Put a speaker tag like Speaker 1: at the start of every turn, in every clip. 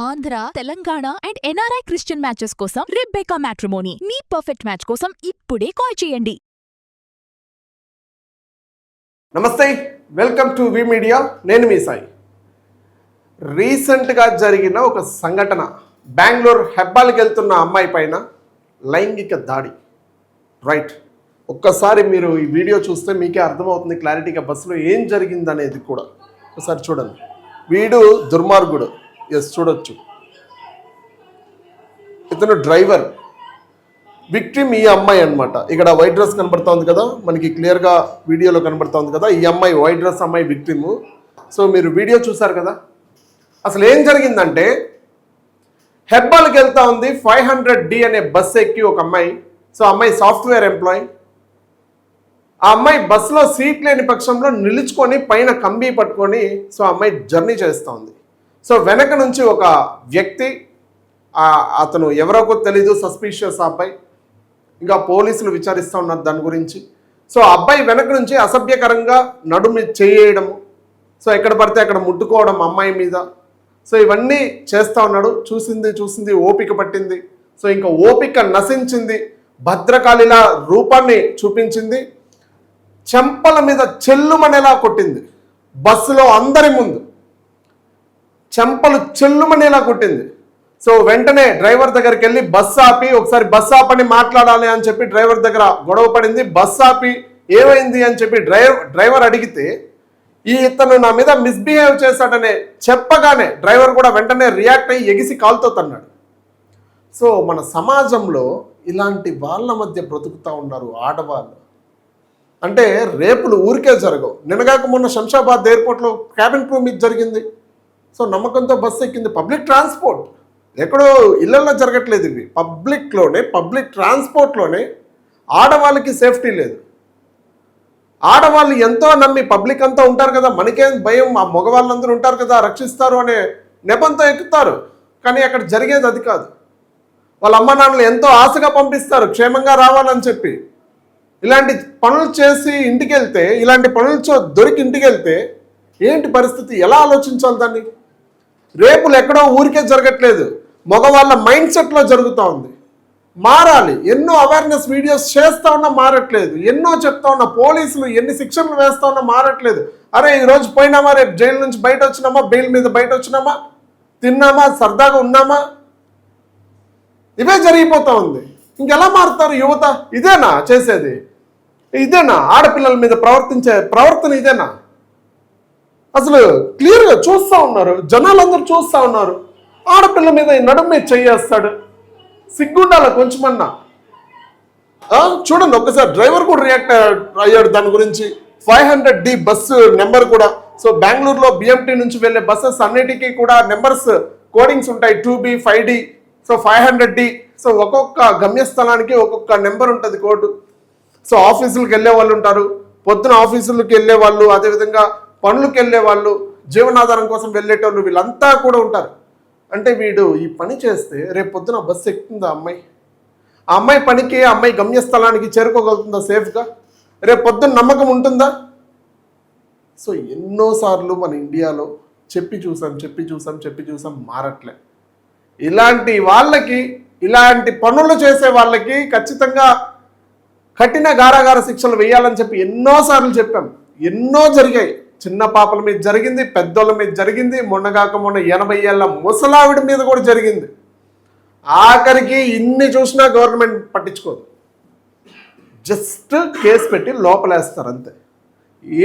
Speaker 1: Andhra, Telangana and NRI Christian matches కోసం Rebecca matrimony మీ perfect match కోసం ఇప్పుడే కాల్ చేయండి.
Speaker 2: నమస్తే, వెల్కమ్ టు వి మీడియా. నేను మీ సాయి. రీసెంట్గా జరిగిన ఒక సంఘటన, బెంగళూరు హెబ్బాల్కి వెళ్తున్న అమ్మాయి పైన లైంగిక దాడి. రైట్, ఒక్కసారి మీరు ఈ వీడియో చూస్తే మీకే అర్థమవుతుంది క్లారిటీగా బస్సులో ఏం జరిగిందనేది కూడా. ఒకసారి చూడండి. వీడు దుర్మార్గుడు. ఎస్, చూడొచ్చు. ఇతను డ్రైవర్, విక్టిమ్ ఈ అమ్మాయి అనమాట. ఇక్కడ వైట్ డ్రెస్ కనబడుతోంది కదా, మనకి క్లియర్గా వీడియోలో కనబడుతోంది కదా, ఈ అమ్మాయి వైట్ డ్రెస్ అమ్మాయి విక్టిమ్. సో మీరు వీడియో చూసారు కదా. అసలు ఏం జరిగిందంటే, హెబ్బాల్కి వెళ్తా ఉంది 500D అనే బస్ ఎక్కి ఒక అమ్మాయి. సో అమ్మాయి సాఫ్ట్వేర్ ఎంప్లాయీ. ఆ అమ్మాయి బస్సులో సీట్ లేని పక్షంలో నిలుచుకొని పైన కంబీ పట్టుకొని సో అమ్మాయి జర్నీ చేస్తూ ఉంది. సో వెనక నుంచి ఒక వ్యక్తి, అతను ఎవరో తెలీదు, సస్పీషియస్ అబ్బాయి. ఇంకా పోలీసులు విచారిస్తూ ఉన్నారు దాని గురించి. సో అబ్బాయి వెనక నుంచి అసభ్యకరంగా నడుము చేయడము, సో ఎక్కడ పడితే అక్కడ ముట్టుకోవడం అమ్మాయి మీద. సో ఇవన్నీ చేస్తూ ఉన్నాడు. చూసింది ఓపిక పట్టింది. సో ఇంకా ఓపిక నశించింది. భద్రకాళిలా రూపాన్ని చూపించింది. చెంపల మీద చెల్లుమనేలా కొట్టింది. బస్సులో అందరి ముందు చెంపలు చెల్లుమనేలా కొట్టింది. సో వెంటనే డ్రైవర్ దగ్గరికి వెళ్ళి బస్సు ఆపి, ఒకసారి బస్సు ఆపని మాట్లాడాలి అని చెప్పి డ్రైవర్ దగ్గర గొడవ పడింది. బస్సు ఆపి ఏమైంది అని చెప్పి డ్రైవర్ అడిగితే, ఇతను నా మీద మిస్బిహేవ్ చేశాడనే చెప్పగానే డ్రైవర్ కూడా వెంటనే రియాక్ట్ అయ్యి ఎగిసి కాలుతో తన్నాడు. సో మన సమాజంలో ఇలాంటి వాళ్ళ మధ్య బ్రతుకుతూ ఉన్నారు ఆడవాళ్ళు. అంటే రేపులు ఊరికే జరగవు. నిన్నగాక మొన్న శంషాబాద్ ఎయిర్పోర్ట్లో క్యాబిన్ క్రూ మీద జరిగింది. సో నమ్మకంతో బస్సు ఎక్కింది. పబ్లిక్ ట్రాన్స్పోర్ట్, ఎక్కడో ఇళ్లలో జరగట్లేదు ఇవి. పబ్లిక్ ట్రాన్స్పోర్ట్లోనే ఆడవాళ్ళకి సేఫ్టీ లేదు. ఆడవాళ్ళు ఎంతో నమ్మి పబ్లిక్ అంతా ఉంటారు కదా, మనకేం భయం, ఆ మగవాళ్ళందరూ ఉంటారు కదా రక్షిస్తారు అనే నెపంతో ఎక్కుతారు. కానీ అక్కడ జరిగేది అది కాదు. వాళ్ళ అమ్మ నాన్నలు ఎంతో ఆశగా పంపిస్తారు క్షేమంగా రావాలని చెప్పి. ఇలాంటి పనులు చేసి ఇంటికి వెళ్తే, ఇలాంటి పనులు దొరికి ఇంటికి వెళ్తే ఏంటి పరిస్థితి? ఎలా ఆలోచించాలి దాన్ని? రేపులు ఎక్కడో ఊరికే జరగట్లేదు, మగవాళ్ళ మైండ్ సెట్లో జరుగుతూ ఉంది. మారాలి. ఎన్నో అవేర్నెస్ వీడియోస్ చేస్తూ ఉన్నా మారట్లేదు. ఎన్నో చెప్తా ఉన్నా, పోలీసులు ఎన్ని శిక్షణలు వేస్తూ ఉన్నా మారట్లేదు. అరే ఈరోజు పోయినామా, రేపు జైలు నుంచి బయట వచ్చినామా, బెయిల్ మీద బయట వచ్చినామా, తిన్నామా, సరదాగా ఉన్నామా, ఇవే జరిగిపోతూ ఉంది. ఇంకెలా మారుతారు యువత? ఇదేనా చేసేది? ఇదేనా ఆడపిల్లల మీద ప్రవర్తించే ప్రవర్తన? ఇదేనా? అసలు క్లియర్గా చూస్తూ ఉన్నారు, జనాలందరూ చూస్తూ ఉన్నారు. ఆడపిల్ల మీద నడుము మీద చెయ్యేస్తాడు. సిగ్గుండాల కొంచెమన్నా. చూడండి ఒకసారి, డ్రైవర్ కూడా రియాక్ట్ అయ్యాడు దాని గురించి. 500D బస్సు నెంబర్ కూడా. సో బెంగళూరులో BMT నుంచి వెళ్ళే బస్సెస్ అన్నిటికీ కూడా నెంబర్స్ కోడింగ్స్ ఉంటాయి. 2B, 5D, so 500D. So ఒక్కొక్క గమ్యస్థలానికి ఒక్కొక్క నెంబర్ ఉంటుంది, కోడ్. సో ఆఫీసులకు వెళ్ళే వాళ్ళు ఉంటారు, పొద్దున ఆఫీసులకు వెళ్ళే వాళ్ళు, అదేవిధంగా పనులకు వెళ్ళే వాళ్ళు, జీవనాధారం కోసం వెళ్ళేటోళ్ళు, వీళ్ళంతా కూడా ఉంటారు. అంటే వీడు ఈ పని చేస్తే రేపు పొద్దున బస్సు ఎక్కుతుందా అమ్మాయి? ఆ అమ్మాయి పనికి, ఆ అమ్మాయి గమ్యస్థలానికి చేరుకోగలుగుతుందా సేఫ్గా? రేపు పొద్దున నమ్మకం ఉంటుందా? సో ఎన్నోసార్లు మన ఇండియాలో చెప్పి చూసాం మారట్లే. ఇలాంటి వాళ్ళకి, ఇలాంటి పనులు చేసే వాళ్ళకి ఖచ్చితంగా కఠిన కారాగార శిక్షలు వేయాలని చెప్పి ఎన్నోసార్లు చెప్పాం. ఎన్నో జరిగాయి. చిన్న పాపల మీద జరిగింది, పెద్దోళ్ళ మీద జరిగింది, మొన్న 80 ఏళ్ళ ముసలావిడి మీద కూడా జరిగింది. ఆఖరికి ఇన్ని చూసినా గవర్నమెంట్ పట్టించుకోదు. జస్ట్ కేసు పెట్టి లోపలేస్తారు అంతే.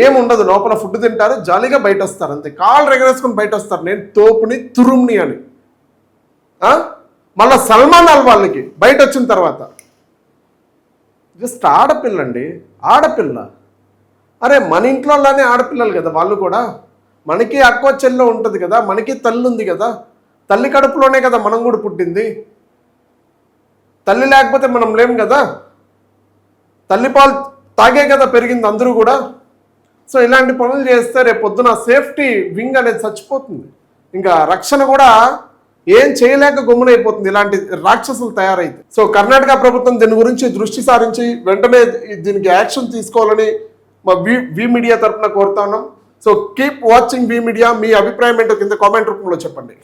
Speaker 2: ఏముండదు, లోపల ఫుడ్ తింటారు, జాలీగా బయట వస్తారు అంతే. కాళ్ళు రెగరేసుకుని బయట వస్తారు, నేను తోపుని తురుముని అని. మళ్ళీ సల్మాన్ వాళ్ళకి బయట వచ్చిన తర్వాత జస్ట్ ఆడపిల్లండి, ఆడపిల్ల. అరే మన ఇంట్లోనే ఆడపిల్లలు కదా వాళ్ళు కూడా. మనకి అక్కువ చెల్లో ఉంటుంది కదా, మనకి తల్లి ఉంది కదా, తల్లి కడుపులోనే కదా మనం కూడా పుట్టింది. తల్లి లేకపోతే మనం లేం కదా, తల్లిపాలు తాగే కదా పెరిగింది అందరూ కూడా. సో ఇలాంటి పనులు చేస్తే రేపు పొద్దున సేఫ్టీ వింగ్ అనేది చచ్చిపోతుంది. ఇంకా రక్షణ కూడా ఏం చేయలేక గమ్మునైపోతుంది ఇలాంటి రాక్షసులు తయారైతే. సో కర్ణాటక ప్రభుత్వం దీని గురించి దృష్టి సారించి వెంటనే దీనికి యాక్షన్ తీసుకోవాలని మా వి మీడియా తరఫున కోరుతా ఉన్నాం. So keep watching V media. మీ అభిప్రాయం ఏంటో కింద కామెంట్ రూపంలో చెప్పండి.